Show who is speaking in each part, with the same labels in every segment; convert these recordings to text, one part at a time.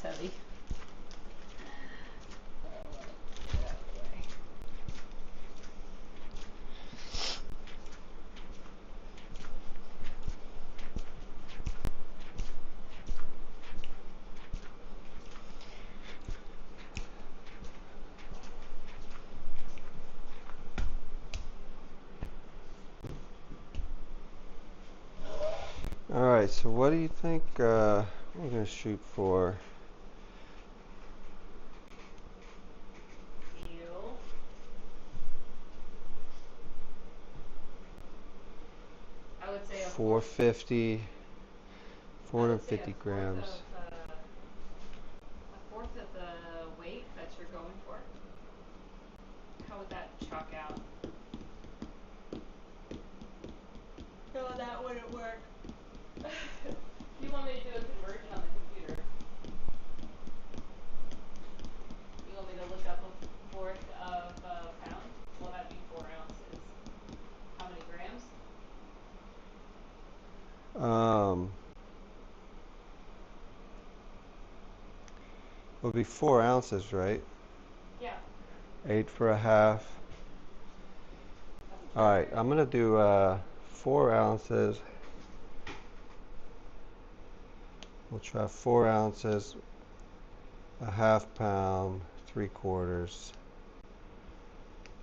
Speaker 1: heavy.
Speaker 2: Alright, so what do you think we're going to shoot for?
Speaker 1: Deal. I would say
Speaker 2: 450, 450 grams.
Speaker 1: A fourth of the weight that you're going for. How would that chalk out? No, that wouldn't work. You want me to do a conversion on the computer? You want me to look up a fourth of a pound? Well, that'd be 4 ounces. How many grams?
Speaker 2: It would be 4 ounces, right?
Speaker 1: Yeah.
Speaker 2: 8 for a half. Alright, I'm going to do 4 ounces. We'll try 4 ounces, a half pound, 3/4.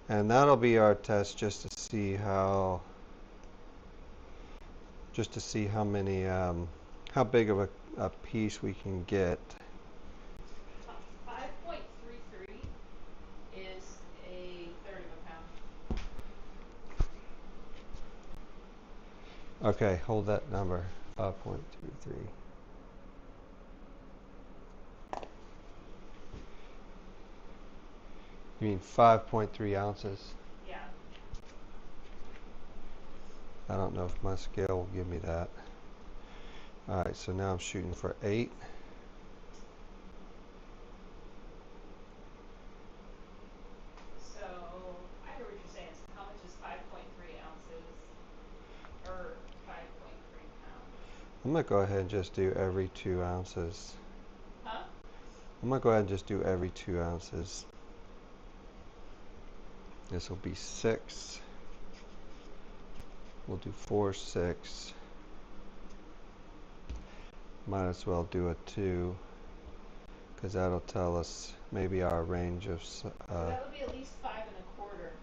Speaker 2: And that'll be our test just to see how many, how big of a piece we can get.
Speaker 1: 5.33 is a third of a pound.
Speaker 2: Okay, hold that number. 5.33. You mean 5.3 ounces?
Speaker 1: Yeah.
Speaker 2: I don't know if my scale will give me that. Alright, so now I'm shooting for 8.
Speaker 1: So, I hear what you're saying. So how much is 5.3 ounces? Or 5.3 pounds?
Speaker 2: I'm going to go ahead and just do every 2 ounces.
Speaker 1: Huh?
Speaker 2: I'm going to go ahead and just do every 2 ounces. This will be 6. We'll do 4, 6. Might as well do a 2, because that'll tell us maybe our range of...
Speaker 1: So that would be at least 5 1/4.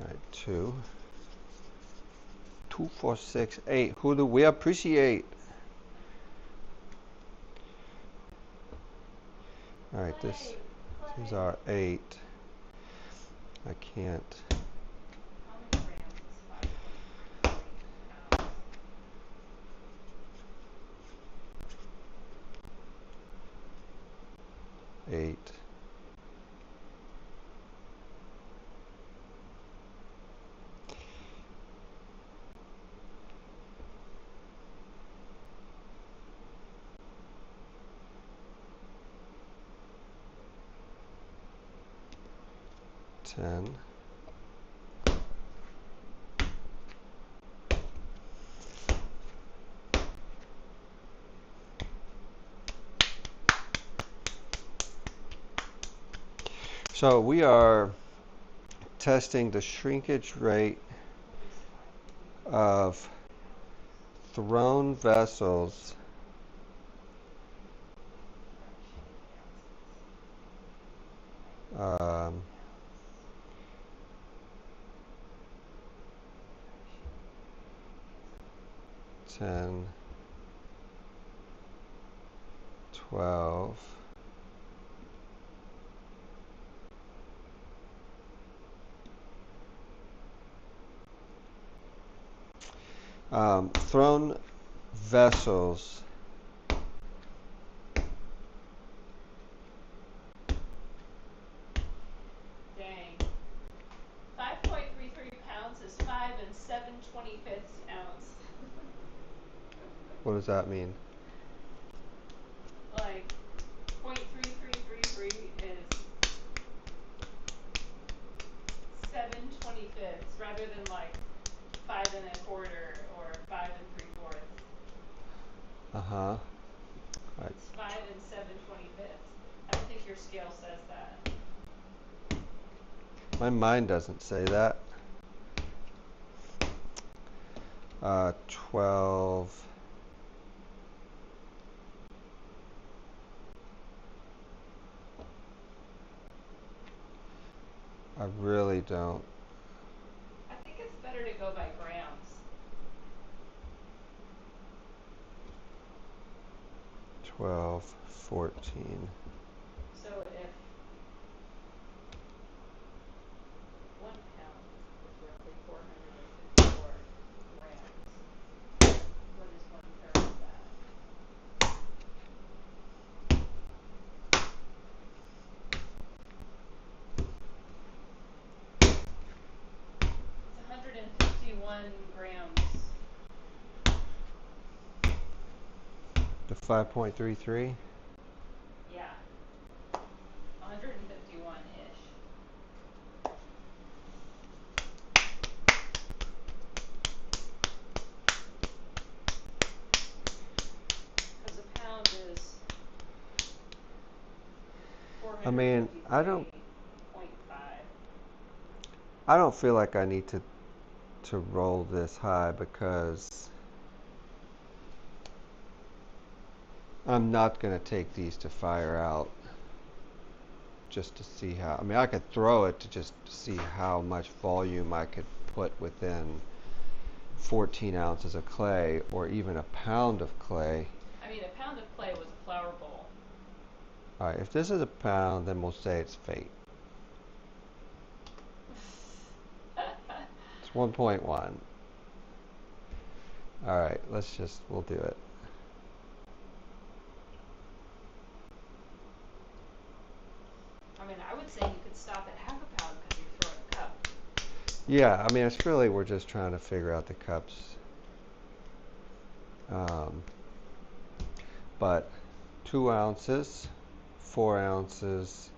Speaker 2: Alright, 2. 2, 4, 6, 8. Who do we appreciate? Alright, this is our 8. I can't.
Speaker 1: How many grams is 5.3 pounds?
Speaker 2: 8. Ten. So we are testing the shrinkage rate of thrown vessels um, 10, 12, thrown vessels
Speaker 1: Dang. 5.33 pounds is 5 7/25 ounce.
Speaker 2: What does that mean?
Speaker 1: Like, 0.3333 is 7/25.
Speaker 2: Uh-huh.
Speaker 1: It's 5 and 7/25. I don't think your scale says that.
Speaker 2: My mind doesn't say that. 12. I really don't.
Speaker 1: I think it's better to go by grams.
Speaker 2: 12, 14.
Speaker 1: So if 1 pound is roughly 454 grams, what is 1/3 of that? It's 151 grams.
Speaker 2: To 5.33.
Speaker 1: Yeah. 151-ish. Because a pound is
Speaker 2: I mean,
Speaker 1: 453.5.
Speaker 2: I don't feel like I need to roll this high because I'm not going to take these to fire out just to see how. I mean, I could throw it to just see how much volume I could put within 14 ounces of clay or even a pound of clay.
Speaker 1: I mean, a pound of clay was a flour bowl.
Speaker 2: All right, if this is a pound, then we'll say it's fate. It's 1.1. All right, we'll do it.
Speaker 1: I mean, I would say you could stop at half a pound because you're throwing a cup.
Speaker 2: Yeah, I mean, it's really, we're just trying to figure out the cups. But 2 ounces, 4 ounces,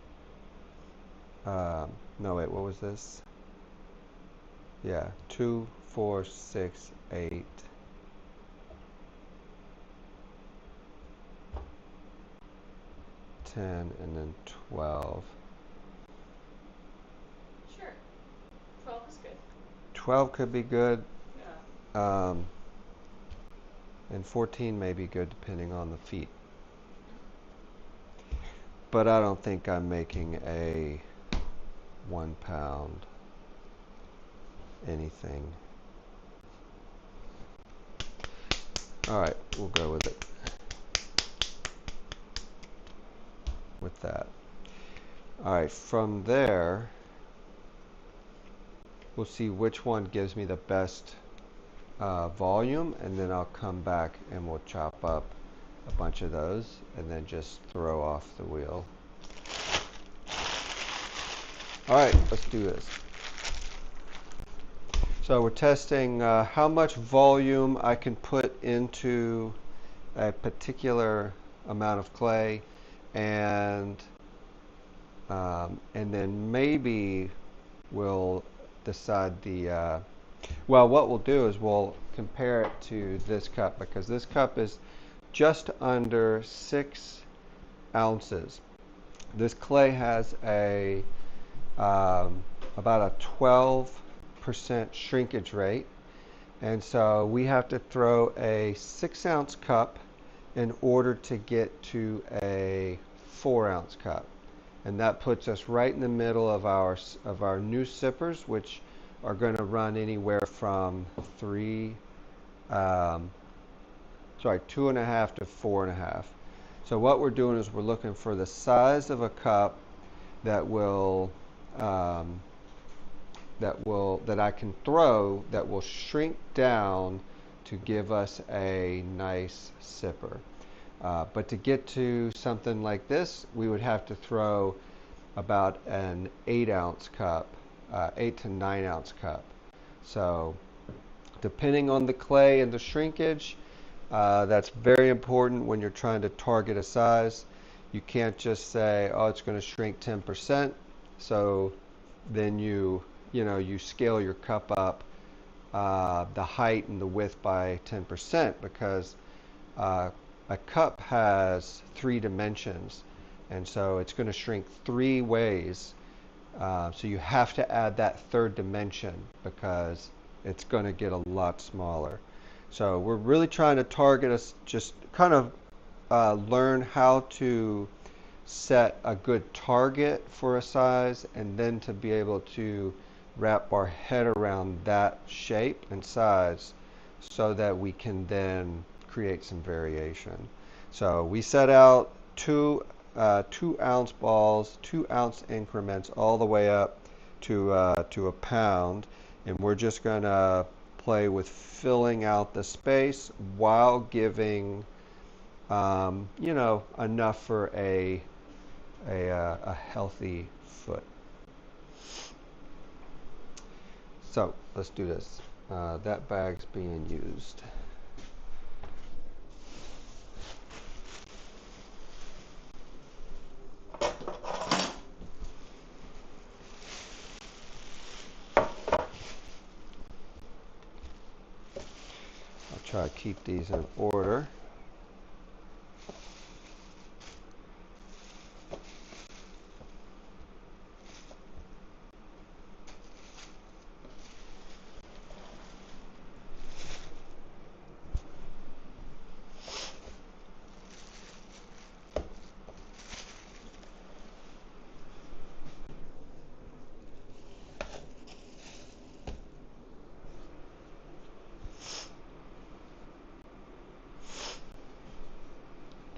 Speaker 2: no wait, what was this? Yeah, 2, 4, 6, 8, 10, and then 12.
Speaker 1: Sure. 12 is good.
Speaker 2: 12 could be good,
Speaker 1: Yeah.
Speaker 2: and 14 may be good depending on the feet. But I don't think I'm making a 1 pound anything. All right, we'll go with it. With that. All right, from there, we'll see which one gives me the best volume, and then I'll come back and we'll chop up a bunch of those and then just throw off the wheel. All right, let's do this. So we're testing how much volume I can put into a particular amount of clay, and then maybe we'll decide the well, what we'll do is we'll compare it to this cup, because this cup is just under 6 ounces. This clay has a about a 12% shrinkage rate, and so we have to throw a 6-ounce cup in order to get to a 4-ounce cup, and that puts us right in the middle of our new sippers, which are going to run anywhere from 2.5 to 4.5. So what we're doing is we're looking for the size of a cup that I can throw that will shrink down to give us a nice sipper. But to get to something like this, we would have to throw about an 8-ounce cup, 8 to 9-ounce cup. So depending on the clay and the shrinkage, that's very important when you're trying to target a size. You can't just say, oh, it's going to shrink 10%. So then you scale your cup up the height and the width by 10%, because a cup has 3 dimensions, and so it's going to shrink 3 ways. So you have to add that third dimension because it's going to get a lot smaller. So we're really trying to target us, just kind of learn how to set a good target for a size, and then to be able to wrap our head around that shape and size so that we can then create some variation. So we set out 2 ounce balls, 2 ounce increments, all the way up to a pound, and we're just going to play with filling out the space while giving enough for a healthy foot. So let's do this. That bag's being used. I'll try to keep these in order.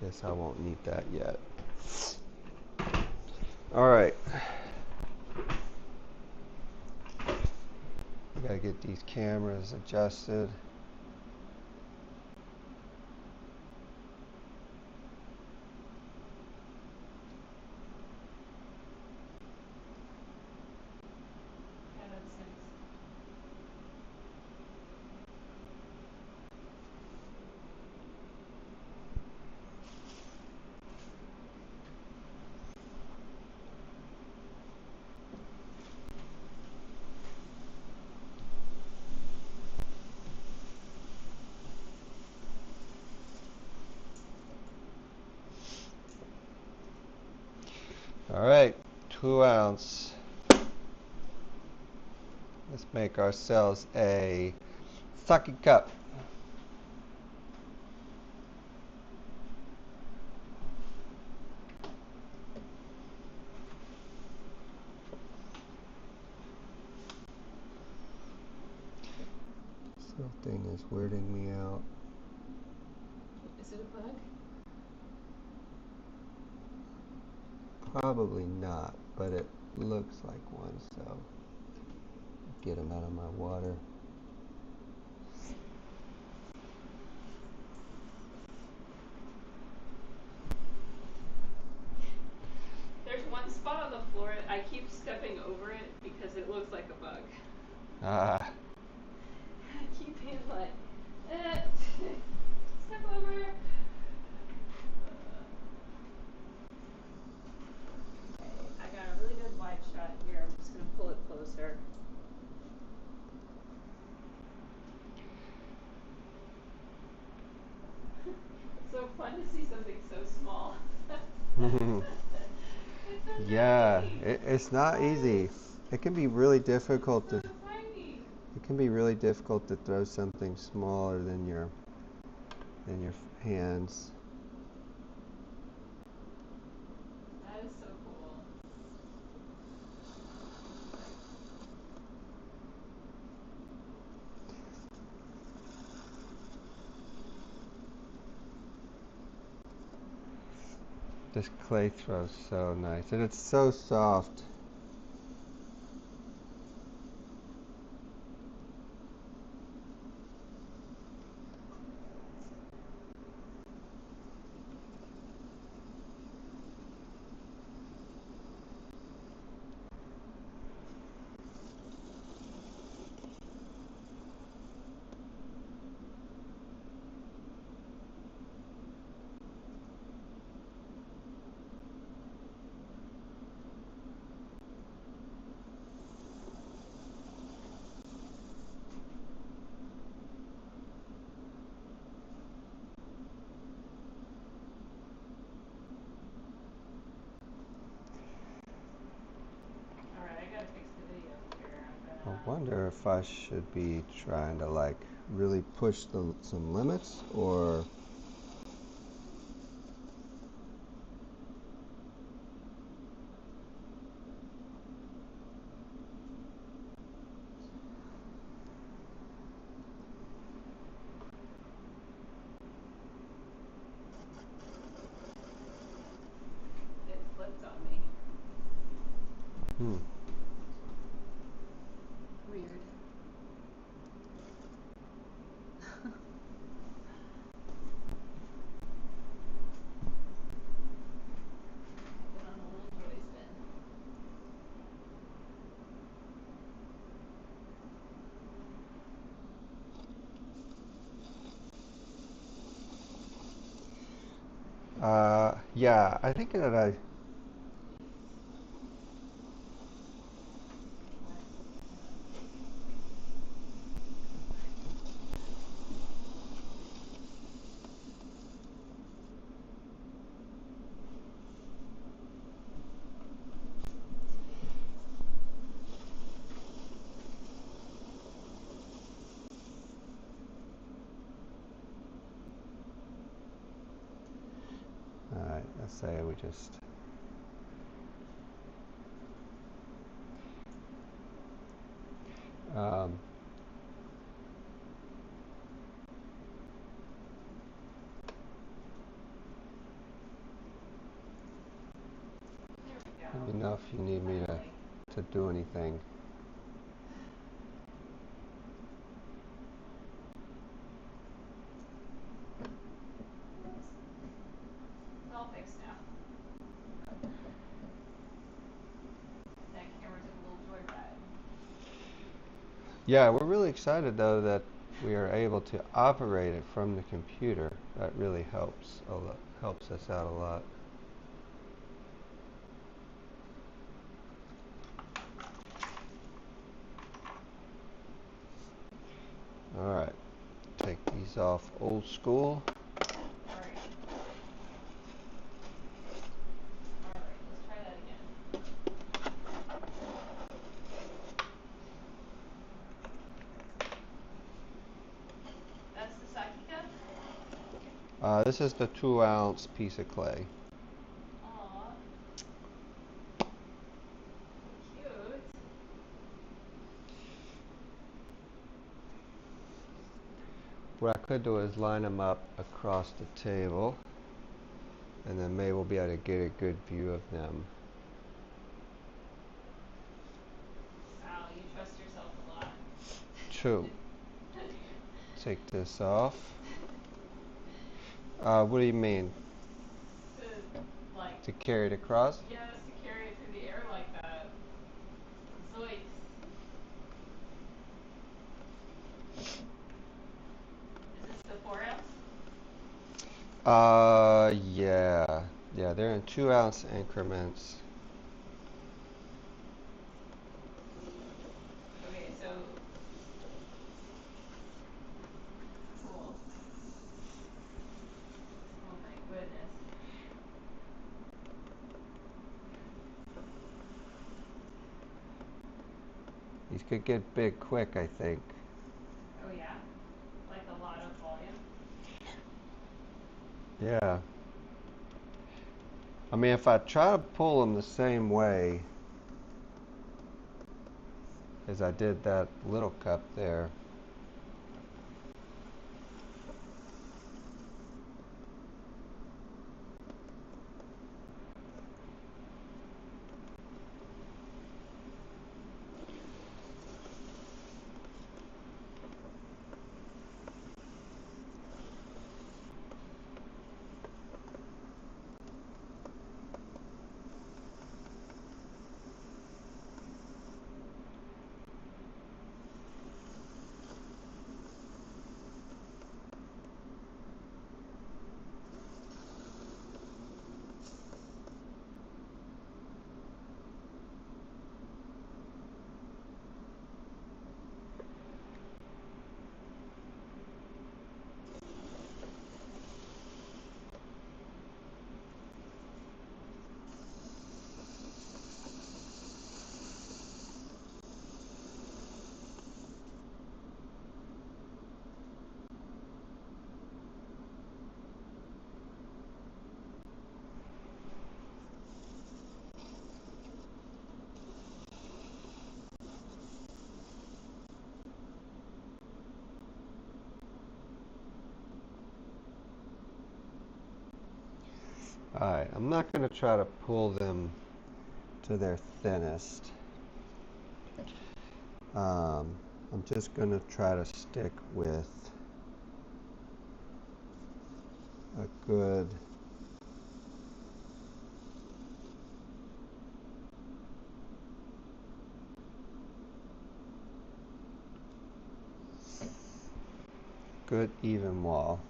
Speaker 2: Guess I won't need that yet. All right. We gotta get these cameras adjusted.
Speaker 1: Yeah, that's nice.
Speaker 2: All right, 2 ounce. Let's make ourselves a sake cup. This little thing is weirding me out.
Speaker 1: Is it a bug?
Speaker 2: Probably not, but it looks like one, so get them out of my water.
Speaker 1: There's one spot on the floor, I keep stepping over it because it looks like a bug.
Speaker 2: Ah,
Speaker 1: I keep being like, step over. Okay, I got a really good wide shot here. I'm just gonna pull it closer. It's so fun to see something so small. It's so
Speaker 2: yeah,
Speaker 1: tiny.
Speaker 2: it's not easy. It can be really difficult
Speaker 1: So
Speaker 2: to
Speaker 1: tiny.
Speaker 2: it can be really difficult to throw something smaller than your hands.
Speaker 1: That is so cool.
Speaker 2: This clay throws so nice, and it's so soft. wonder if I should be trying to like really push some limits, or
Speaker 1: It flipped on me.
Speaker 2: hmm.
Speaker 1: Weird. Been on the little joys then.
Speaker 2: Yeah, I think that alright, let's say we just um,
Speaker 1: There we go.
Speaker 2: let me know if you need me
Speaker 1: Finally.
Speaker 2: to do anything.
Speaker 1: Oops. It's all fixed now. That camera took a little joyride.
Speaker 2: Yeah, we're really excited though that we are able to operate it from the computer. That really helps a lot, helps us out a lot. All right, take these off old school.
Speaker 1: Alright. Alright, let's try that again. That's the Saki cup?
Speaker 2: This is the 2-ounce piece of clay.
Speaker 1: Aw. Cute.
Speaker 2: What I could do is line them up across the table, and then maybe we'll be able to get a good view of them.
Speaker 1: Wow, you trust yourself a lot.
Speaker 2: True. Take this off. What do you mean?
Speaker 1: To, like,
Speaker 2: To carry it across?
Speaker 1: yes, to carry it through the air like that. Zoinks. Is this the 4-ounce?
Speaker 2: Yeah. Yeah, they're in 2-ounce increments.
Speaker 1: Okay, so cool. Oh my goodness.
Speaker 2: These could get big quick, I think.
Speaker 1: Oh yeah? Like a lot of volume?
Speaker 2: Yeah. I mean, if I try to pull them the same way as I did that little cup there, Alright, I'm not going to try to pull them to their thinnest. I'm just going to try to stick with a good even wall.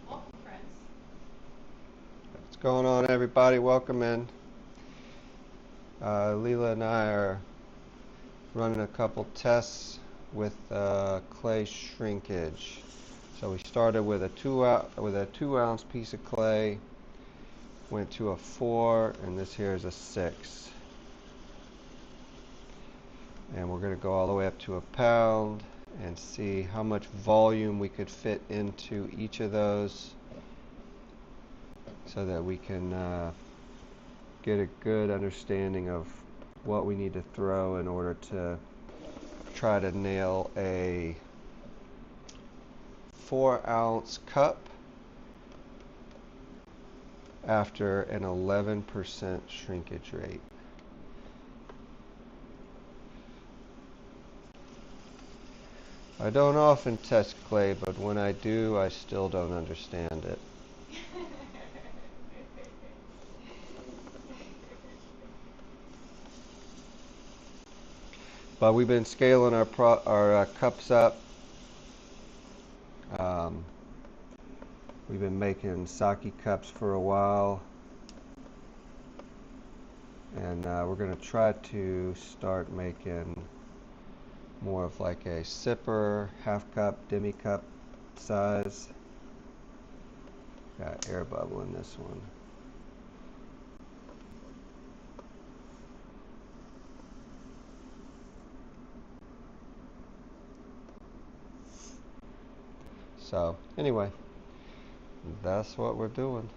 Speaker 1: Welcome, friends.
Speaker 2: What's going on, everybody? Welcome in. Leela and I are running a couple tests with clay shrinkage. So we started with a 2 ounce piece of clay, went to a 4, and this here is a 6. And we're going to go all the way up to a pound and see how much volume we could fit into each of those so that we can get a good understanding of what we need to throw in order to try to nail a 4-ounce cup after an 11% shrinkage rate. I don't often test clay, but when I do, I still don't understand it. But we've been scaling our cups up. We've been making sake cups for a while, and we're going to try to start making more of like a sipper, half cup, demi cup size. Got air bubble in this one. So anyway, that's what we're doing.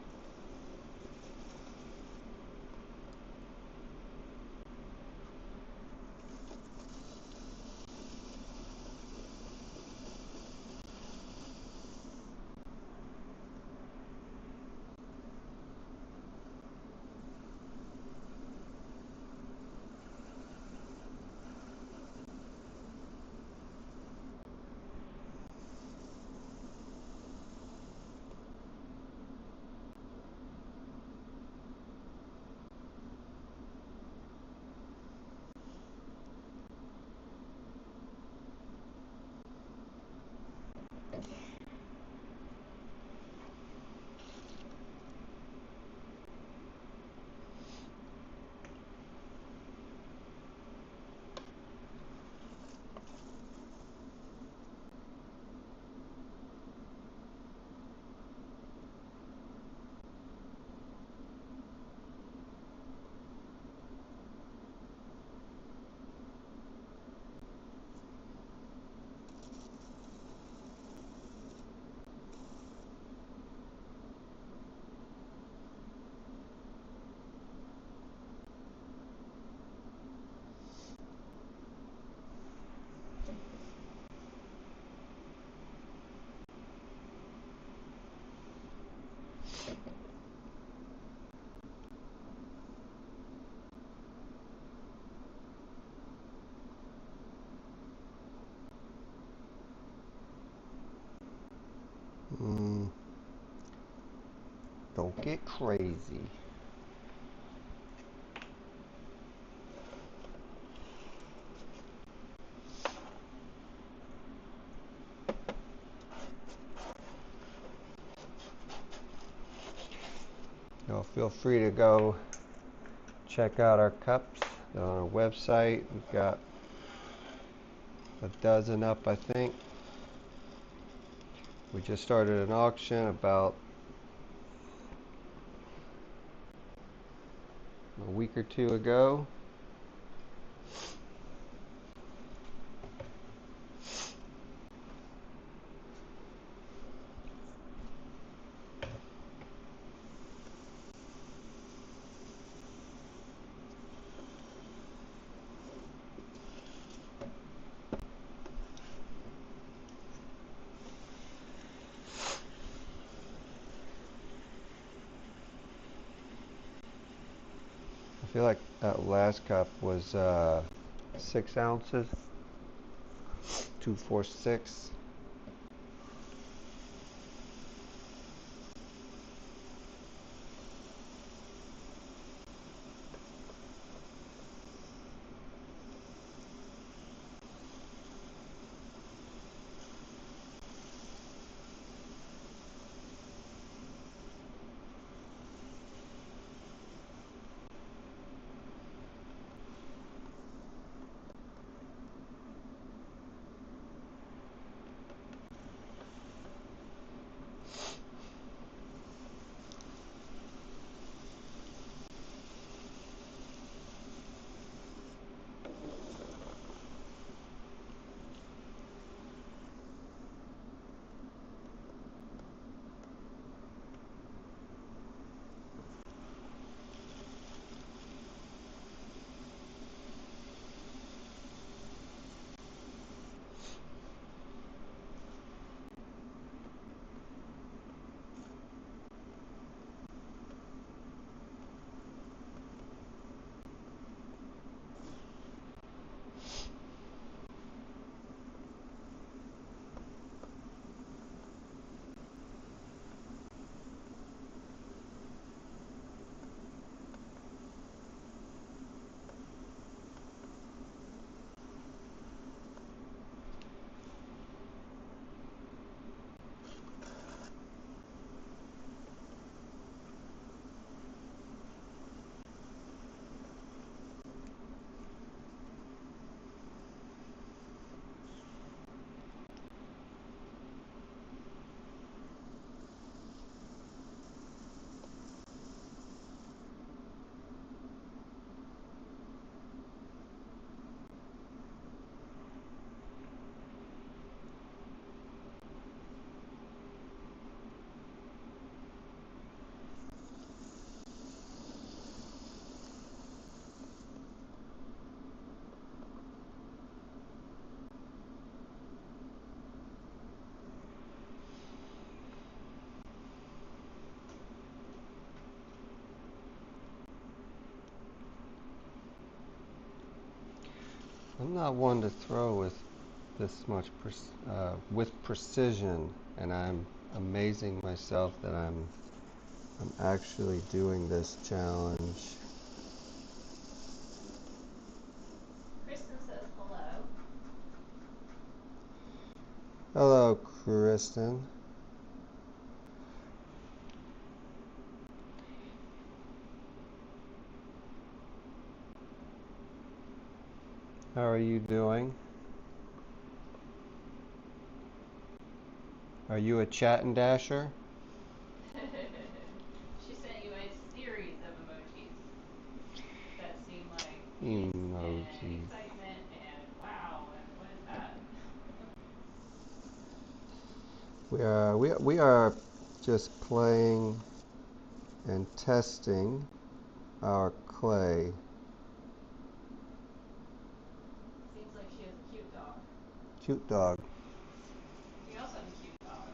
Speaker 2: Don't get crazy. Feel free to go check out our cups. They're on our website. We've got a dozen up, I think. We just started an auction about a week or two ago. I feel like that last cup was 6 ounces, 246. I'm not one to throw with this much with precision, and I'm amazing myself that I'm actually doing this challenge.
Speaker 1: Kristen says hello.
Speaker 2: Hello, Kristen. How are you doing? Are you a chat and dasher?
Speaker 1: She sent you a series of emojis that seem like peace and
Speaker 2: Emojis.
Speaker 1: excitement and wow and what is that?
Speaker 2: We are just playing and testing our clay.
Speaker 1: Seems like she has a cute dog.
Speaker 2: Cute dog.
Speaker 1: We also have a cute dog.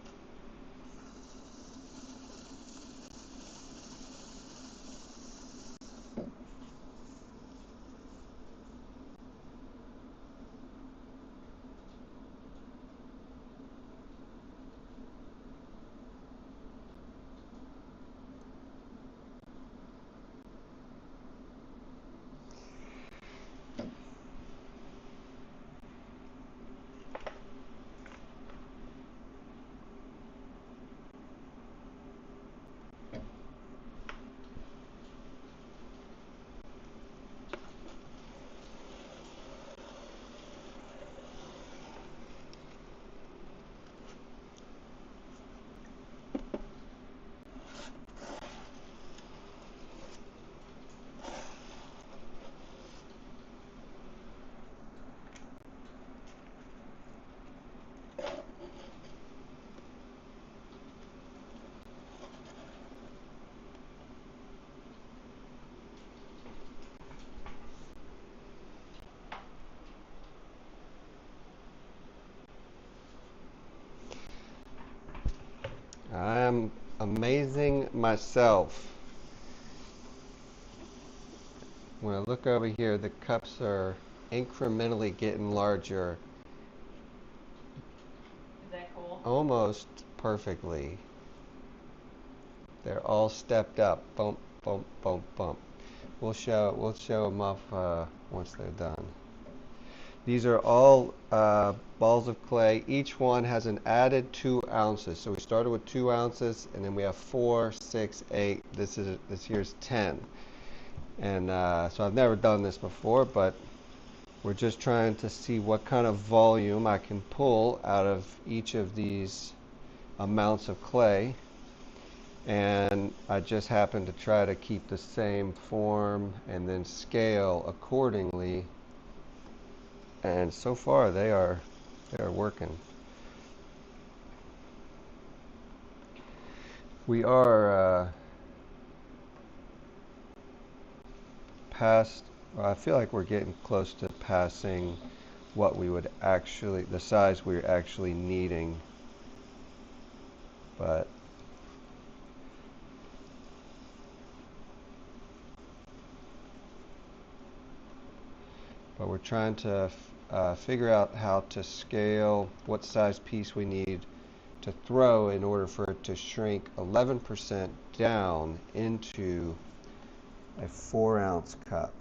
Speaker 2: myself, when I look over here, the cups are incrementally getting larger,
Speaker 1: Is that cool?
Speaker 2: almost perfectly. They're all stepped up. Bump, bump, bump, bump. We'll show them off once they're done. These are all balls of clay. Each one has an added 2 ounces. So we started with 2 ounces, and then we have 4, 6, 8. This here's 10. And so I've never done this before, but we're just trying to see what kind of volume I can pull out of each of these amounts of clay. And I just happen to try to keep the same form and then scale accordingly. And so far they are working. We are past, well, I feel like we're getting close to passing what we would actually, the size we're actually needing. But we're trying to figure out how to scale what size piece we need to throw in order for it to shrink 11% down into a 4-ounce cup.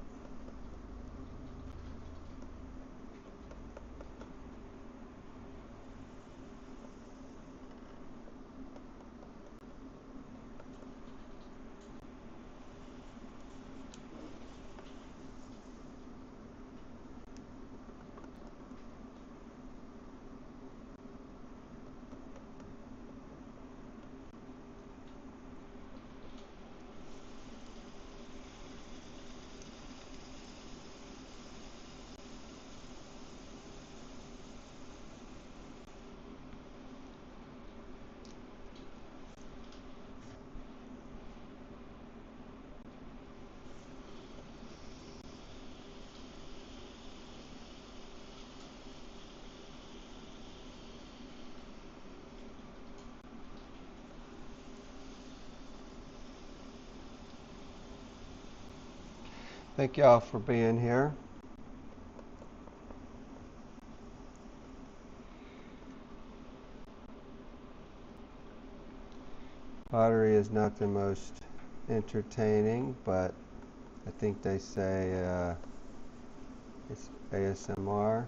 Speaker 2: Thank y'all for being here. Pottery is not the most entertaining, but I think they say it's ASMR.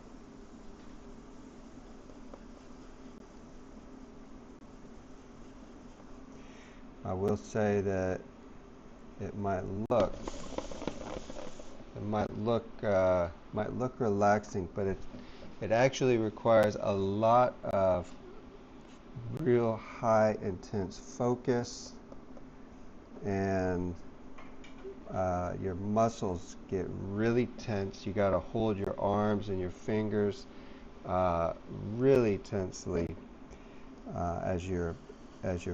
Speaker 2: I will say that it might look relaxing, but it actually requires a lot of real high intense focus, and your muscles get really tense. You got to hold your arms and your fingers really tensely as you're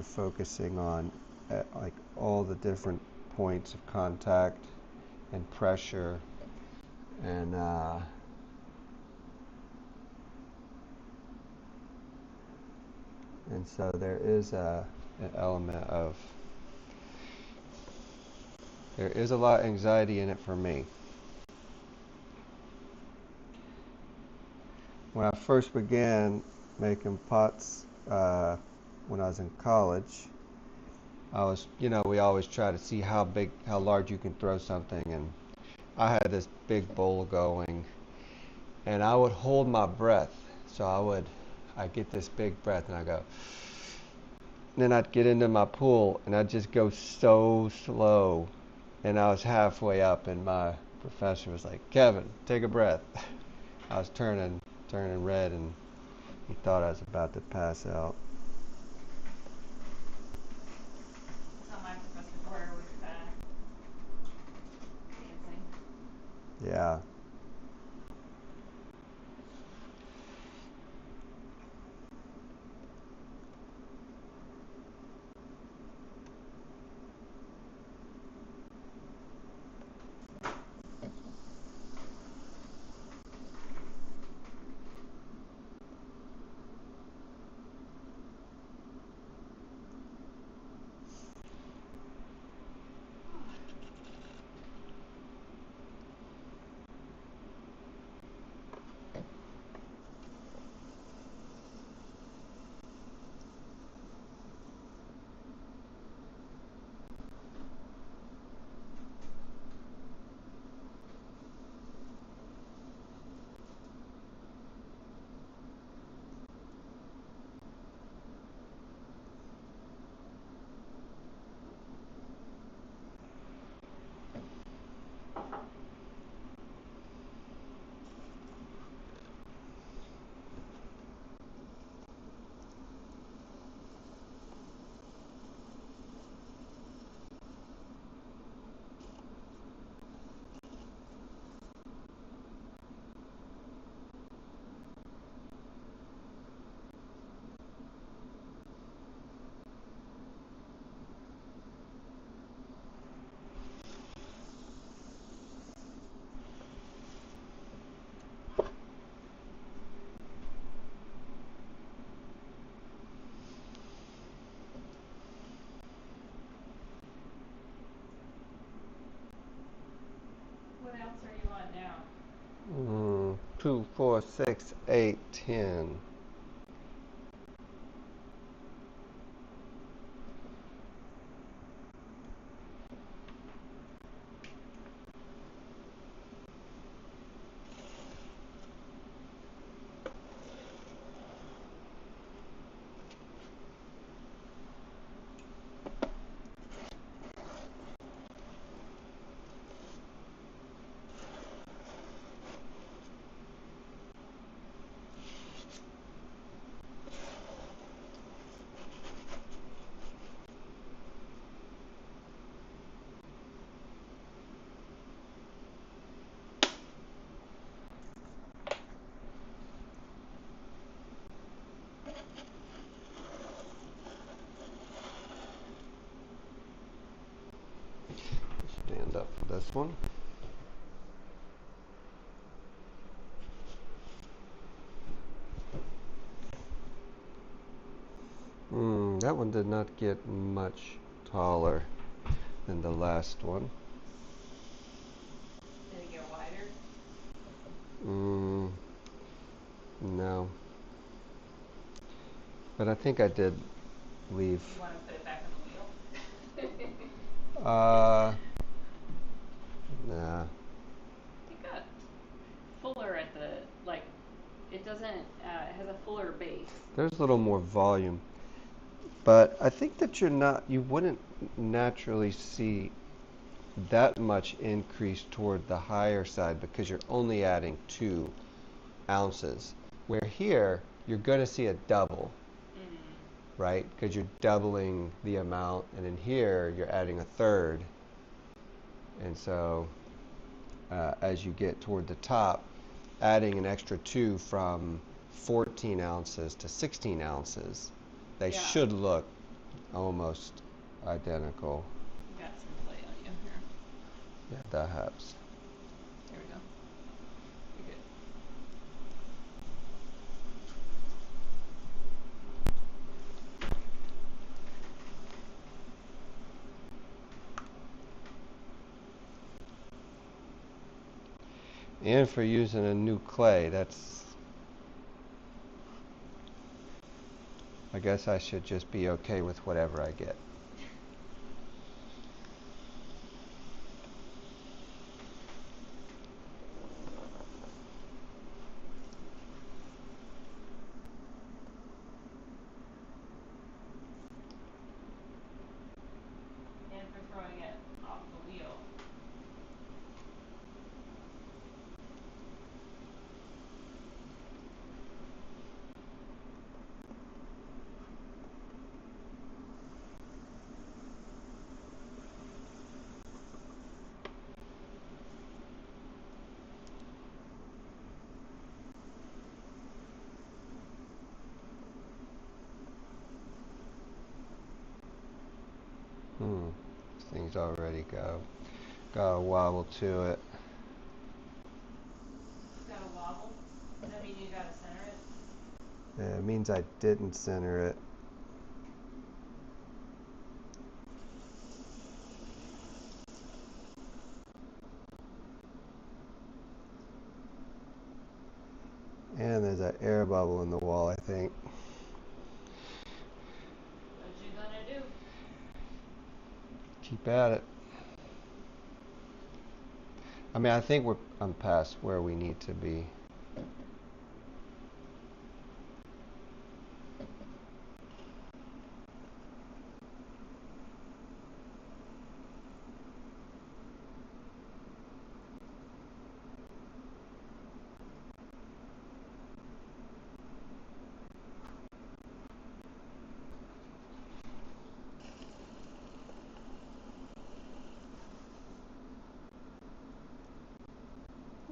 Speaker 2: focusing on like all the different points of contact and pressure, and so there is an element of, there is a lot of anxiety in it for me. When I first began making pots when I was in college, we always try to see how large you can throw something, and I had this big bowl going, and I would hold my breath. So I'd get this big breath, and I go, and then I'd get into my pool, and I'd just go so slow, and I was halfway up, and my professor was like, "Kevin, take a breath." I was turning red, and he thought I was about to pass out.
Speaker 1: That's how my professors were with dancing.
Speaker 2: Yeah.
Speaker 1: ounce are you on now?
Speaker 2: 2, 4, 6, 8, 10. Stand up for this one. That one did not get much taller than the last one.
Speaker 1: Did it get wider?
Speaker 2: No. But I think I did leave.
Speaker 1: You want to put it back on the wheel?
Speaker 2: Nah.
Speaker 1: It got fuller at the, like, it doesn't, it has a fuller base.
Speaker 2: There's a little more volume. But I think that you wouldn't naturally see that much increase toward the higher side because you're only adding 2 ounces. Where here, you're going to see a double, right? Because you're doubling the amount, and in here, you're adding a third. And so, as you get toward the top, adding an extra 2 from 14 ounces to 16 ounces, they should look almost identical.
Speaker 1: You got some play on you here.
Speaker 2: Yeah, that helps.
Speaker 1: There we go. You're good.
Speaker 2: And for using a new clay, I guess I should just be okay with whatever I get.
Speaker 1: And for throwing it off the wheel.
Speaker 2: This thing's already got a wobble to it.
Speaker 1: Got a wobble? Does that mean you gotta center it?
Speaker 2: Yeah, it means I didn't center it. And there's an air bubble in the wall, I think.
Speaker 1: What you gonna do?
Speaker 2: Keep at it. I mean, I think I'm past where we need to be.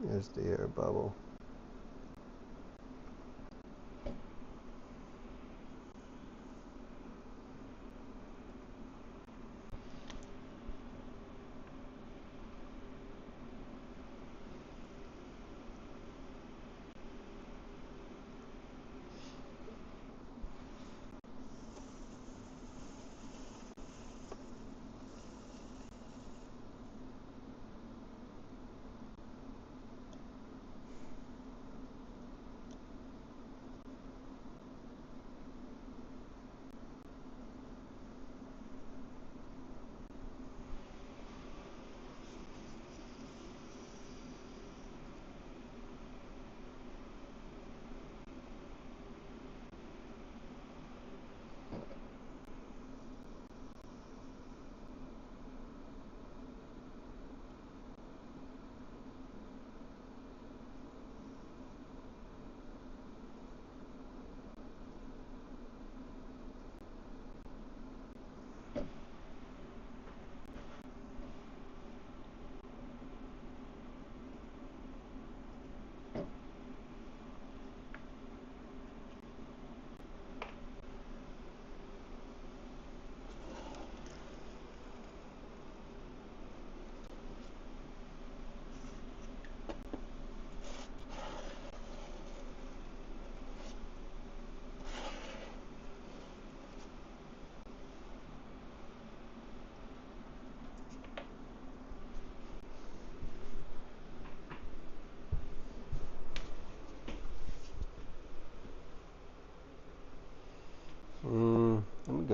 Speaker 2: There's the air bubble.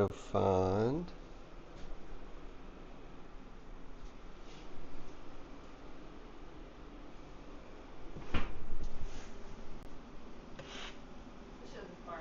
Speaker 2: to find
Speaker 1: This shows the bar.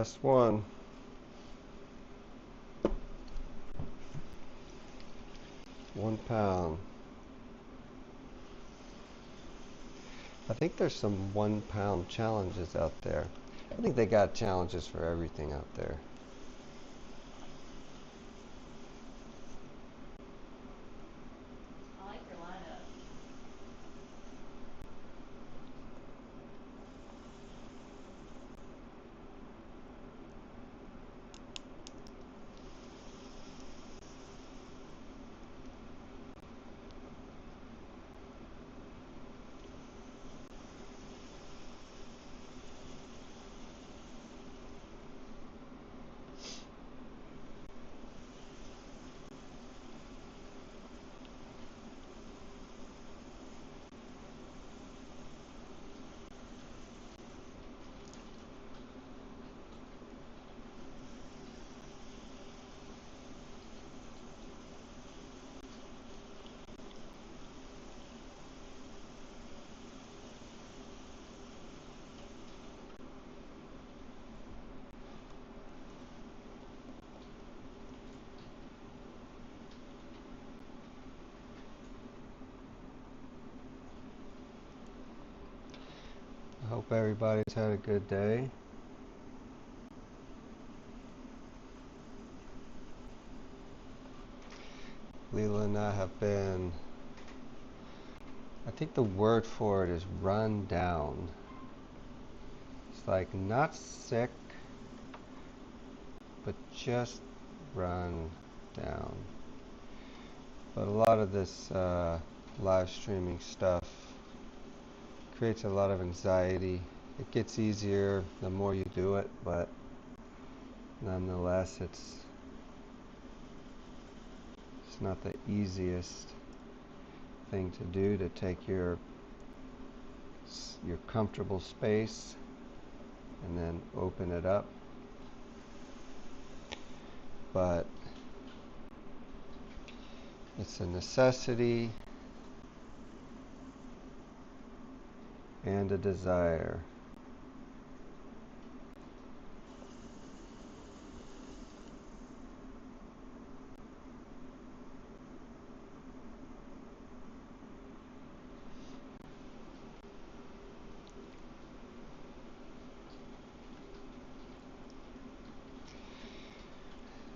Speaker 2: Last one. £1. I think there's some £1 challenges out there. I think they got challenges for everything out there.
Speaker 1: I like your lineup.
Speaker 2: I hope everybody's had a good day. Leela and I have been, I think the word for it is run down. It's like not sick, but just run down. But a lot of this live streaming stuff creates a lot of anxiety. It gets easier the more you do it, but nonetheless it's not the easiest thing to do, to take your comfortable space and then open it up. But it's a necessity and a desire.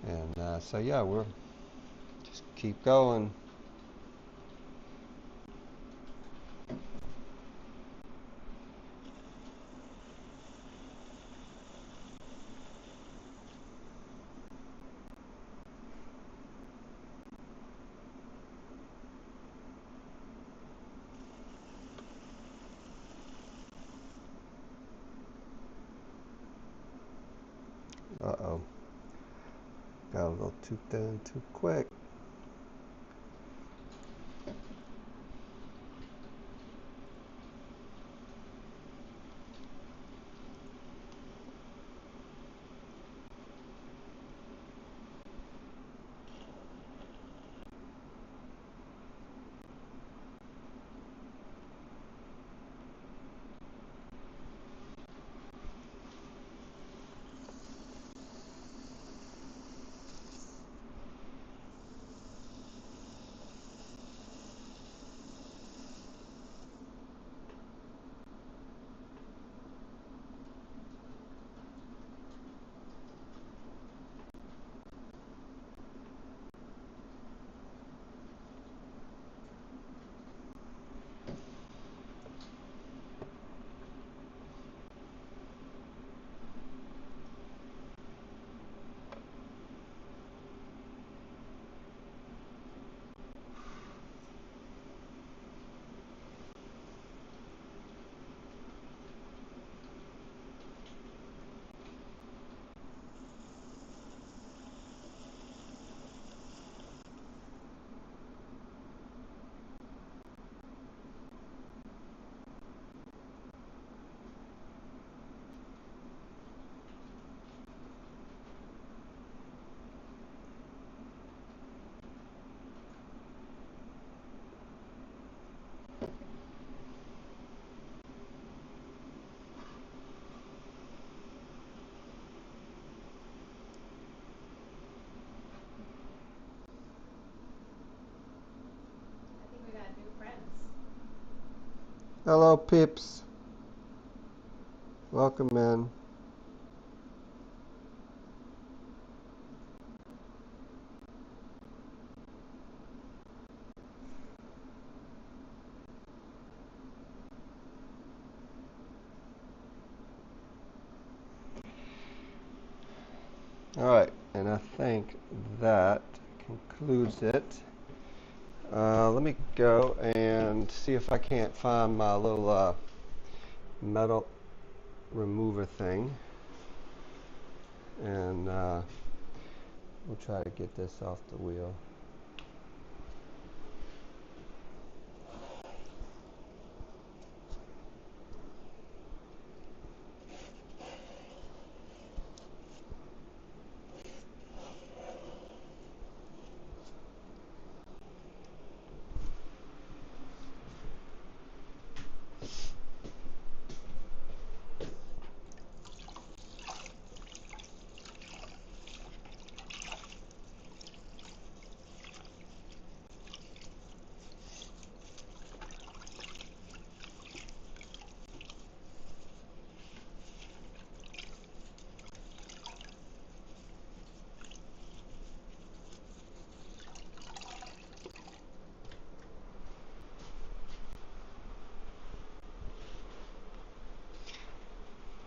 Speaker 2: And so yeah, we're just keep going. Uh-oh. Got a little too thin too quick. Hello, peeps. Welcome in. All right, and I think that concludes it. Let me go and see if I can't find my little metal remover thing, and we'll try to get this off the wheel.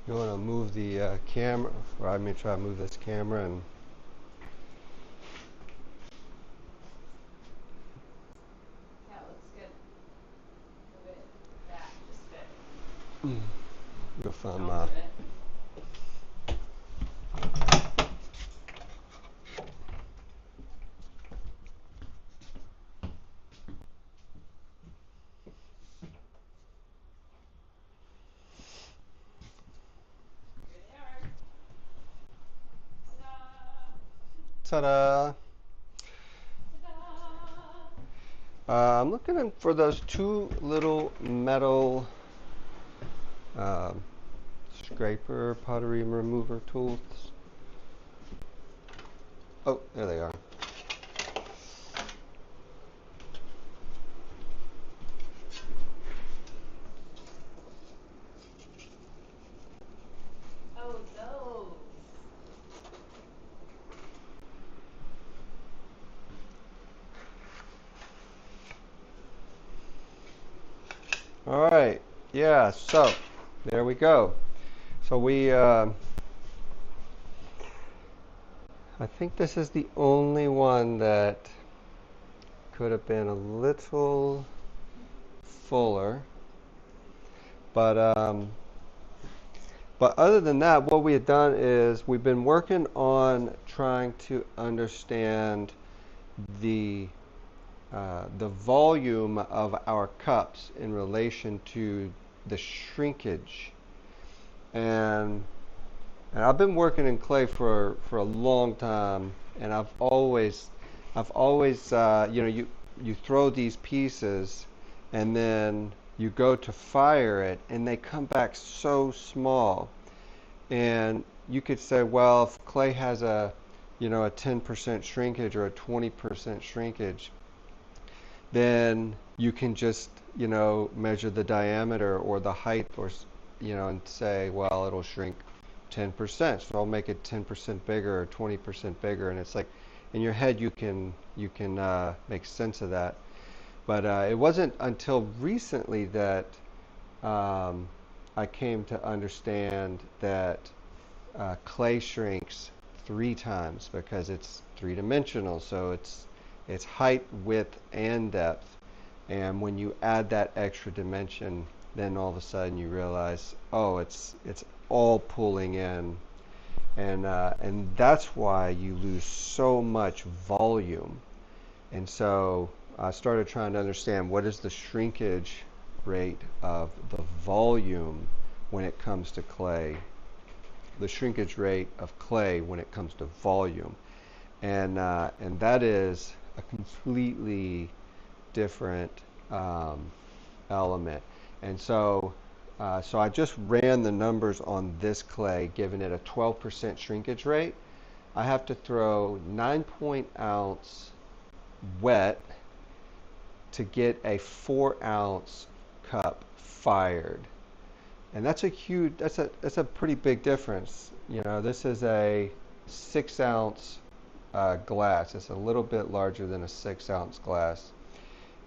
Speaker 2: You want to move the camera, or I may try to move this camera and
Speaker 1: Yeah, let's get move it back just a bit.
Speaker 2: go find
Speaker 1: I'll
Speaker 2: my.
Speaker 1: move it. Here they are. Ta-da!
Speaker 2: Ta-da!
Speaker 1: Ta-da!
Speaker 2: I'm looking for those two little metal um, scraper pottery remover tools. Oh, there they are.
Speaker 1: Oh, those.
Speaker 2: All right, yeah, so there we go. So I think this is the only one that could have been a little fuller, but other than that, what we had done is we've been working on trying to understand the the volume of our cups in relation to the shrinkage. And I've been working in clay for a long time, and I've always you throw these pieces, and then you go to fire it, and they come back so small. And you could say, well, if clay has a 10% shrinkage or a 20% shrinkage, then you can just, measure the diameter or the height and say, well, it'll shrink 10%. So I'll make it 10% bigger or 20% bigger. And it's like, in your head, you can make sense of that. But it wasn't until recently that I came to understand that clay shrinks 3 times because it's three-dimensional. So it's height, width, and depth. And when you add that extra dimension, then all of a sudden you realize, oh, it's all pulling in, and that's why you lose so much volume. And so I started trying to understand what is the shrinkage rate of the volume when it comes to clay, the shrinkage rate of clay when it comes to volume, and that is a completely different element. And so I just ran the numbers on this clay, giving it a 12% shrinkage rate. I have to throw 9-ounce wet to get a 4-ounce cup fired. And that's a pretty big difference. You know, this is a 6-ounce glass. It's a little bit larger than a 6-ounce glass.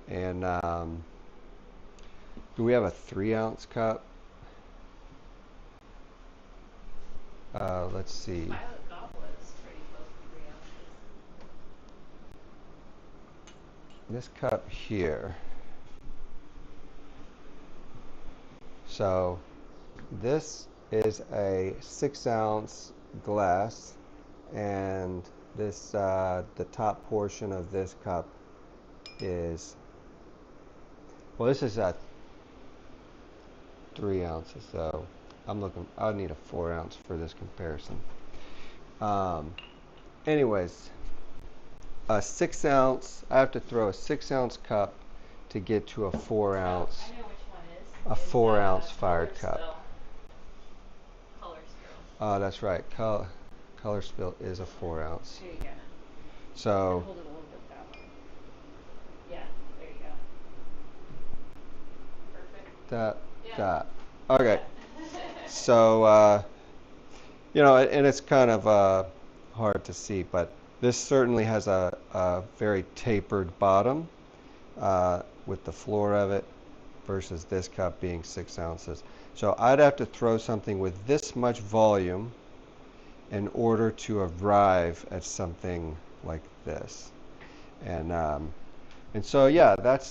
Speaker 2: And do we have a 3-ounce cup? Let's see.
Speaker 1: Violet Goblet is pretty close to 3 ounces.
Speaker 2: This cup here. So this is a 6-ounce glass, and this the top portion of this cup is, well, this is at 3 ounces, so I'll need a 4-ounce for this comparison. Anyways, a 6-ounce, I have to throw a 6-ounce cup to get to a 4-ounce.
Speaker 1: I know which one is.
Speaker 2: A
Speaker 1: It's,
Speaker 2: 4-ounce
Speaker 1: Color
Speaker 2: fired cup.
Speaker 1: Spill. Color Spill.
Speaker 2: That's right. Color Spill is a 4-ounce.
Speaker 1: There you go.
Speaker 2: So
Speaker 1: Hold it a little bit that way. Yeah, there you go. Perfect.
Speaker 2: that. Okay. So, you know, and it's kind of hard to see, but this certainly has a very tapered bottom with the floor of it versus this cup being 6 ounces. So I'd have to throw something with this much volume in order to arrive at something like this. And so, yeah, that's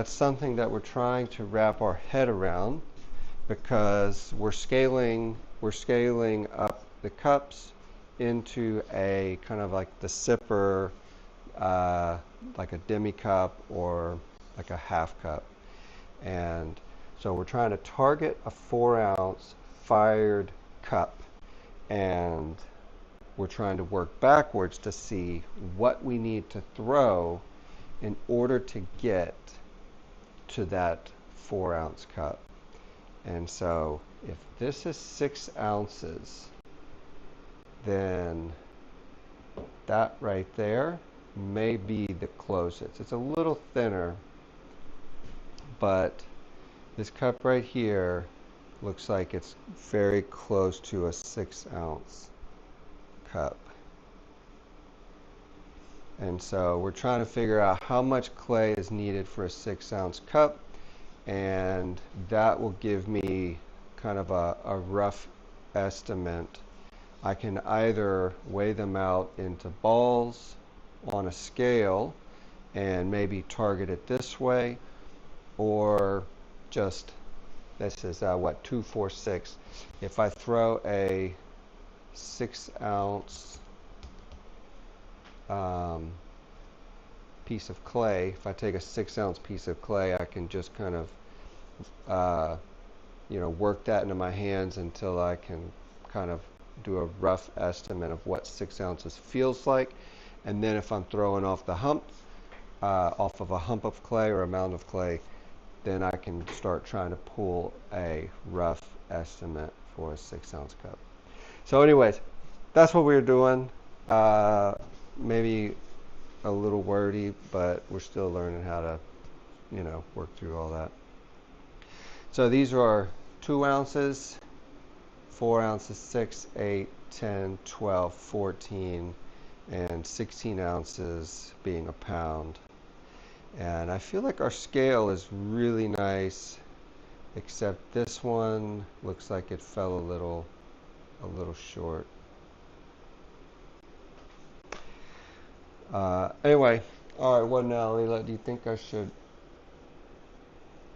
Speaker 2: something that we're trying to wrap our head around, because we're scaling up the cups into a kind of like the sipper, like a demi cup or like a half cup. And so we're trying to target a 4-ounce fired cup, and we're trying to work backwards to see what we need to throw in order to get to that 4-ounce cup. And so if this is 6 ounces, then that right there may be the closest. It's a little thinner, but this cup right here looks like it's very close to a 6-ounce cup. And so we're trying to figure out how much clay is needed for a 6-ounce cup, and that will give me kind of a rough estimate. I can either weigh them out into balls on a scale and maybe target it this way, or just, this is 246. If I throw a 6-ounce piece of clay, if I take a 6-ounce piece of clay, I can just kind of work that into my hands until I can kind of do a rough estimate of what 6 ounces feels like. And then if I'm throwing off the hump, off of a hump of clay or a mound of clay, then I can start trying to pull a rough estimate for a 6-ounce cup. So anyways, that's what we're doing. Maybe a little wordy, but we're still learning how to, work through all that. So these are 2 ounces, 4 ounces, 6, 8, 10, 12, 14, and 16 ounces being a pound. And I feel like our scale is really nice, except this one looks like it fell a little short. Anyway, all right, what now, Leela? Do you think I should,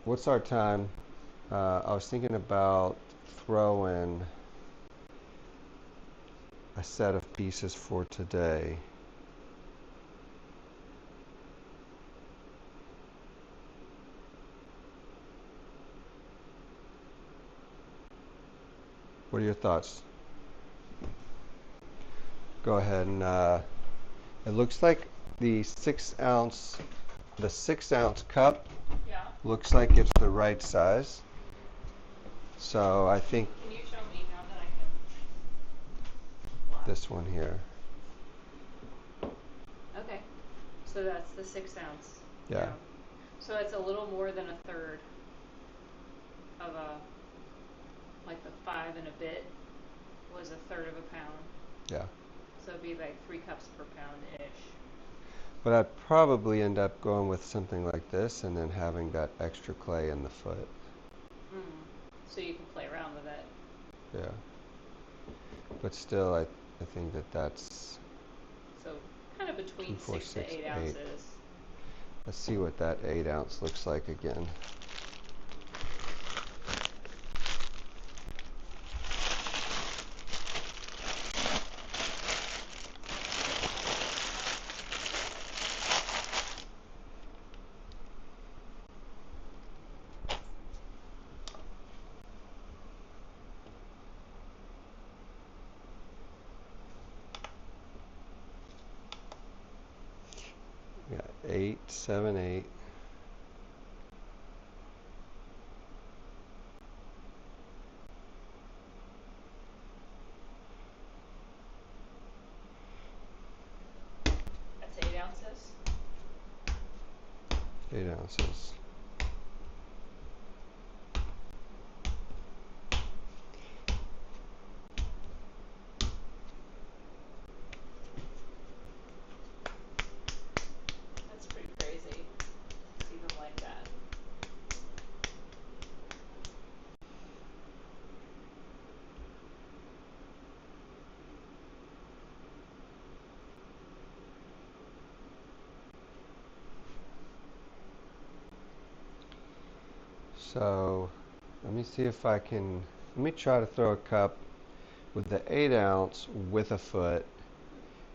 Speaker 2: what's our time? I was thinking about throwing a set of pieces for today. What are your thoughts? Go ahead and it looks like the 6-ounce cup,
Speaker 1: Yeah.
Speaker 2: looks like it's the right size. So I think
Speaker 1: Can you show me now that I can?
Speaker 2: this one here.
Speaker 1: Okay. So that's the 6 ounce.
Speaker 2: Yeah.
Speaker 1: So it's a little more than a third of like the 5 and a bit was a third of a pound.
Speaker 2: Yeah.
Speaker 1: So it'd be like 3 cups per pound-ish.
Speaker 2: But I'd probably end up going with something like this and then having that extra clay in the foot.
Speaker 1: So you can play around with it.
Speaker 2: Yeah. But still, I think that's
Speaker 1: So kind of between
Speaker 2: 2, 4,
Speaker 1: 6
Speaker 2: 6,
Speaker 1: to 8
Speaker 2: 8.
Speaker 1: ounces.
Speaker 2: Let's see what that 8 ounce looks like again. We got 8, 7, 8.
Speaker 1: That's 8 ounces.
Speaker 2: 8 ounces.
Speaker 1: That's pretty crazy. It's even like that.
Speaker 2: So let me see if I can, let me try to throw a cup with the 8 ounce with a foot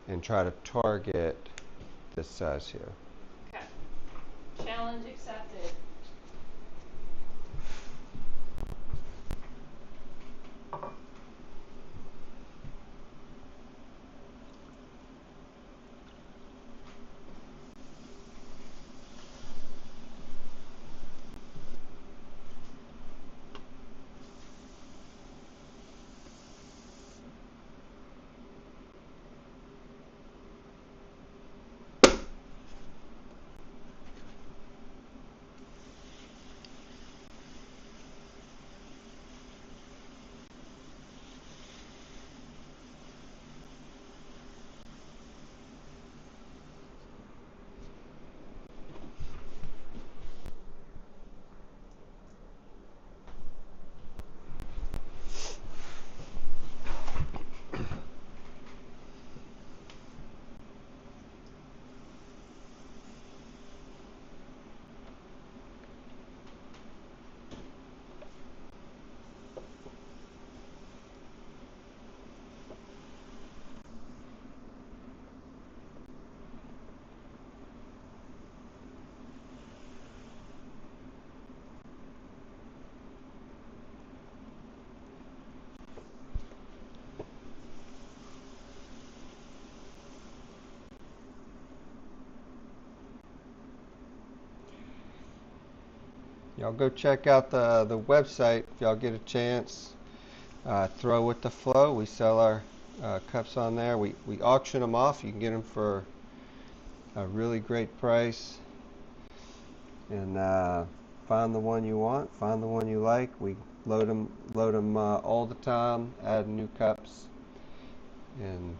Speaker 2: and try to target this size here.
Speaker 1: Okay. Challenge accepted.
Speaker 2: Y'all go check out the website if y'all get a chance. Throw with the flow. We sell our cups on there. We auction them off. You can get them for a really great price. And find the one you want. Find the one you like. We load them all the time. Add new cups. And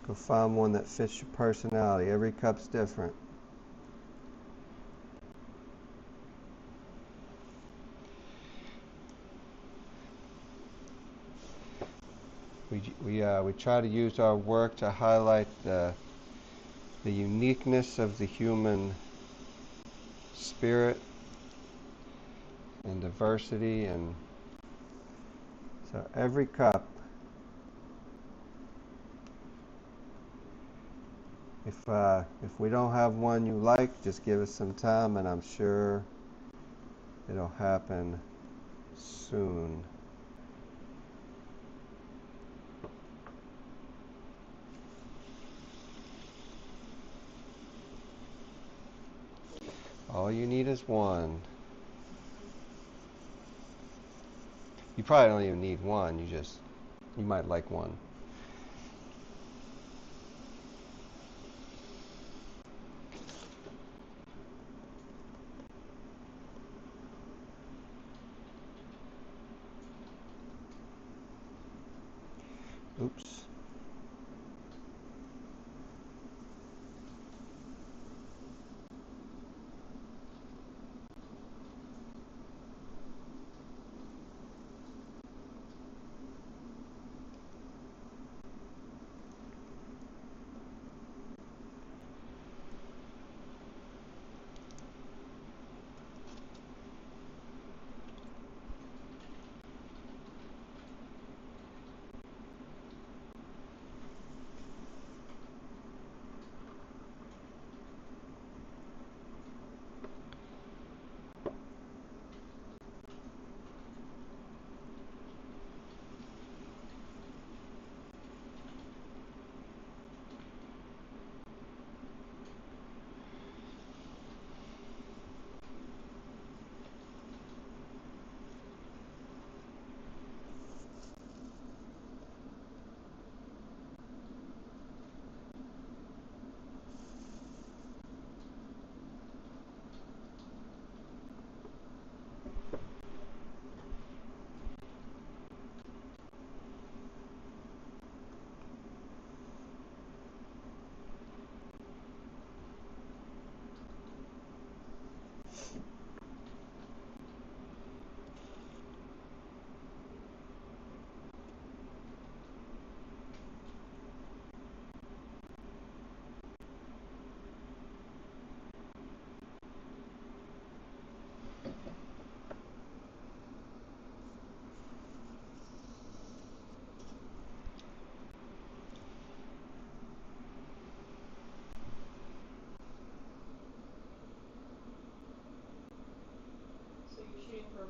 Speaker 2: go find one that fits your personality. Every cup's different. We try to use our work to highlight the uniqueness of the human spirit and diversity, and so every cup, if we don't have one you like, just give us some time and I'm sure it'll happen soon. All you need is one. You probably don't even need one, you might like one.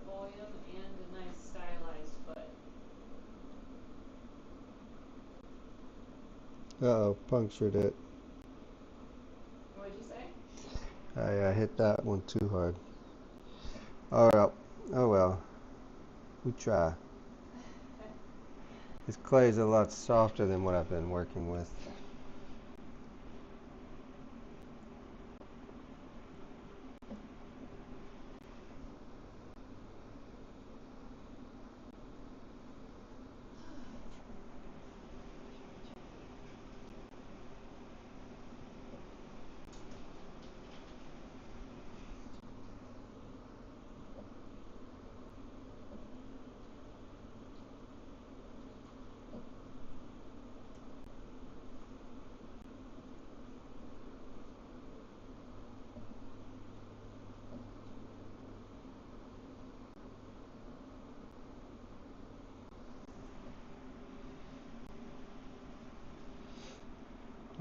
Speaker 1: volume and a nice stylized foot.
Speaker 2: Uh-oh, punctured it.
Speaker 1: What'd you say?
Speaker 2: I hit that one too hard. Alright, oh well. We try. This clay is a lot softer than what I've been working with.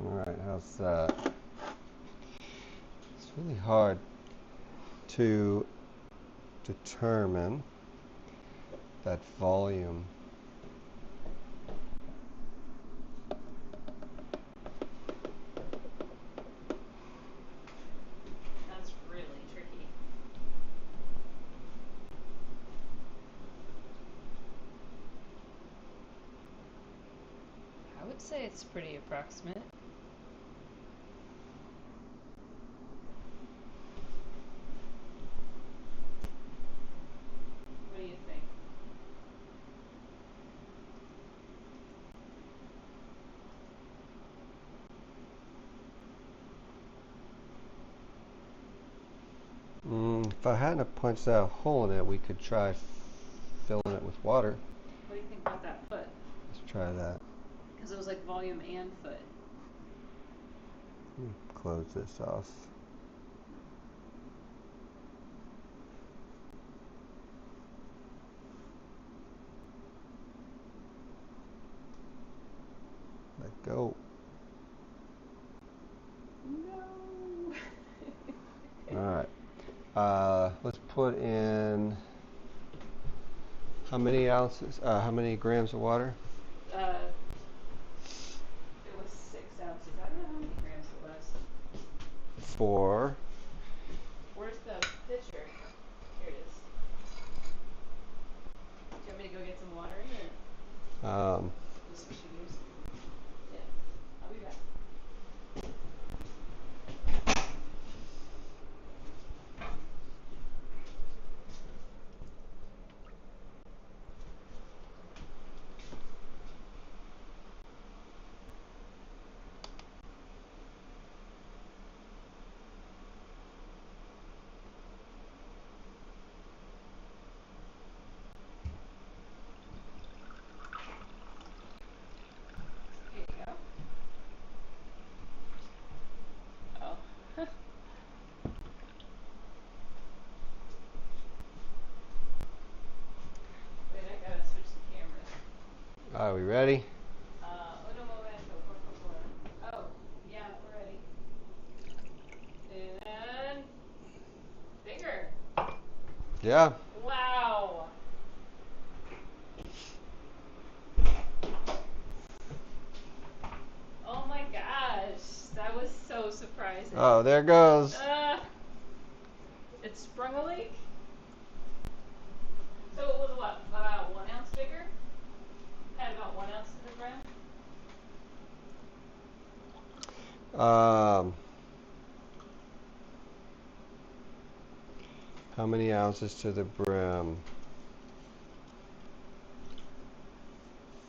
Speaker 2: Alright, how's that? It's really hard to determine that volume.
Speaker 1: That's really tricky. I would say it's pretty approximate. What do you think?
Speaker 2: If I hadn't punched that hole in it, we could try filling it with water.
Speaker 1: What do you think about that foot?
Speaker 2: Let's try that.
Speaker 1: Because it was like volume and foot.
Speaker 2: Close this off. Let go.
Speaker 1: No.
Speaker 2: Alright. Let's put in how many ounces? How many grams of water?
Speaker 1: It was 6 ounces. I don't know how many grams it was.
Speaker 2: 4.
Speaker 1: Where's the pitcher? Here it is. Do you want me to go get some water in or? Just should use. Yeah. I'll be back. Here you go. Oh. Wait, I gotta switch the cameras.
Speaker 2: Are we ready?
Speaker 1: Uno momento, por favor. Oh, yeah, we're ready. And bigger.
Speaker 2: Yeah.
Speaker 1: Wow. Oh my gosh, that was so surprising.
Speaker 2: Oh, there it goes.
Speaker 1: It sprung a leak. So it was what, about 1 ounce bigger? Had about 1 ounce to the gram?
Speaker 2: How many ounces to the brim?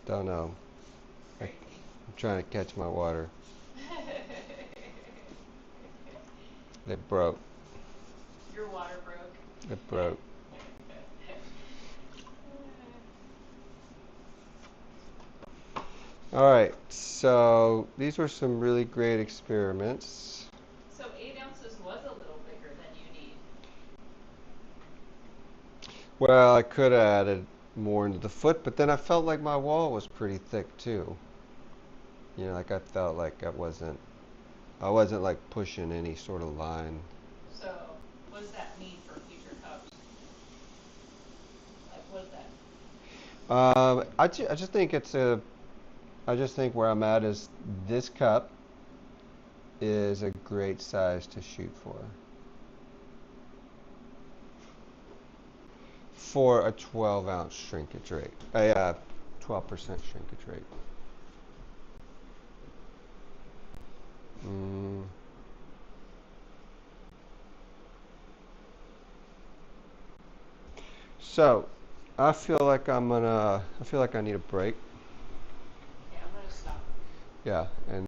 Speaker 2: Don't know. I'm trying to catch my water. It broke.
Speaker 1: Your water broke.
Speaker 2: It broke. Alright, so these were some really great experiments.
Speaker 1: So 8 ounces was a little bigger than you need.
Speaker 2: Well, I could have added more into the foot, but then I felt like my wall was pretty thick too. You know, like I felt like I wasn't like pushing any sort of line.
Speaker 1: So what does that mean for future cups? What is that?
Speaker 2: I just think I just think where I'm at is this cup is a great size to shoot for a 12-ounce shrinkage rate, a 12% shrinkage rate. Mm. So, I feel like I feel like I need a break.
Speaker 1: Okay, I'm gonna stop.
Speaker 2: Yeah, and